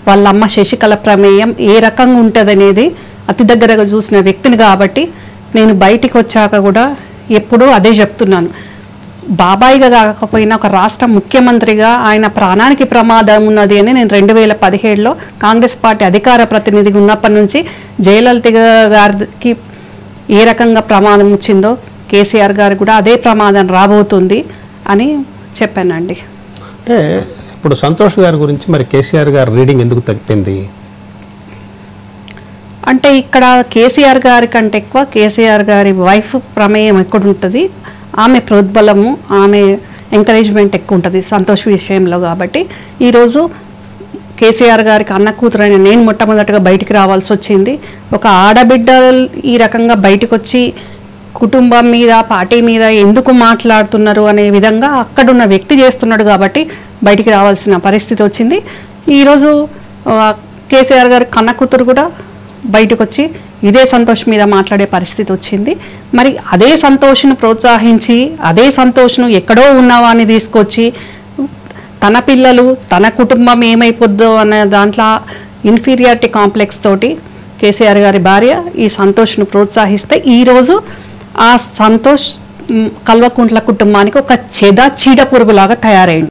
వాళ్ళ అమ్మ శశికళ ప్రమేయం ఏ రకంగా ఉంటుందనేది అతి దగ్గరగా చూసిన వ్యక్తిని కాబట్టి నేను బయటికి వచ్చాక కూడా ఎప్పుడూ అదే చెప్తున్నాను. బాబాయిగా కాకపోయినా ఒక రాష్ట్ర ముఖ్యమంత్రిగా ఆయన ప్రాణానికి ప్రమాదం ఉన్నది అని నేను 2017లో కాంగ్రెస్ పార్టీ అధికార ప్రతినిధిగా ఉన్నప్పటి నుంచి జయలలిత గారికి ఏ రకంగా ప్రమాదం వచ్చిందో కేసీఆర్ గారికి కూడా అదే ప్రమాదం రాబోతుంది అని చెప్పానండి. అంటే ఇప్పుడు సంతోష్ గారి గురించి మరి కేసీఆర్ గారి రీడింగ్ ఎందుకు తగ్గిపోయింది అంటే ఇక్కడ కేసీఆర్ గారి కంటే ఎక్కువ కేసీఆర్ గారి వైఫ్ ప్రమేయం ఎక్కడ ఉంటుంది, ఆమె ప్రోద్బలము ఆమె ఎంకరేజ్మెంట్ ఎక్కువ ఉంటుంది సంతోష్ విషయంలో. కాబట్టి ఈరోజు కేసీఆర్ గారికి అన్న కూతురైన నేను మొట్టమొదటిగా బయటికి రావాల్సి వచ్చింది. ఒక ఆడబిడ్డ ఈ రకంగా బయటకు వచ్చి కుటుంబం మీద పార్టీ మీద ఎందుకు మాట్లాడుతున్నారు అనే విధంగా అక్కడున్న వ్యక్తి చేస్తున్నాడు కాబట్టి బయటికి రావాల్సిన పరిస్థితి వచ్చింది. ఈరోజు కేసీఆర్ గారి కన్న కూతురు కూడా బయటకు వచ్చి ఇదే సంతోష్ మీద మాట్లాడే పరిస్థితి వచ్చింది. మరి అదే సంతోష్ను ప్రోత్సహించి అదే సంతోష్ను ఎక్కడో ఉన్నవాన్ని తీసుకొచ్చి తన పిల్లలు తన కుటుంబం ఏమైపోద్దో అనే దాంట్లో ఇన్ఫీరియారిటీ కాంప్లెక్స్ తోటి కేసీఆర్ గారి భార్య ఈ సంతోష్ను ప్రోత్సహిస్తే ఈరోజు ఆ సంతోష్ కల్వకుంట్ల కుటుంబానికి ఒక చీడ పురుగులాగా తయారైంది.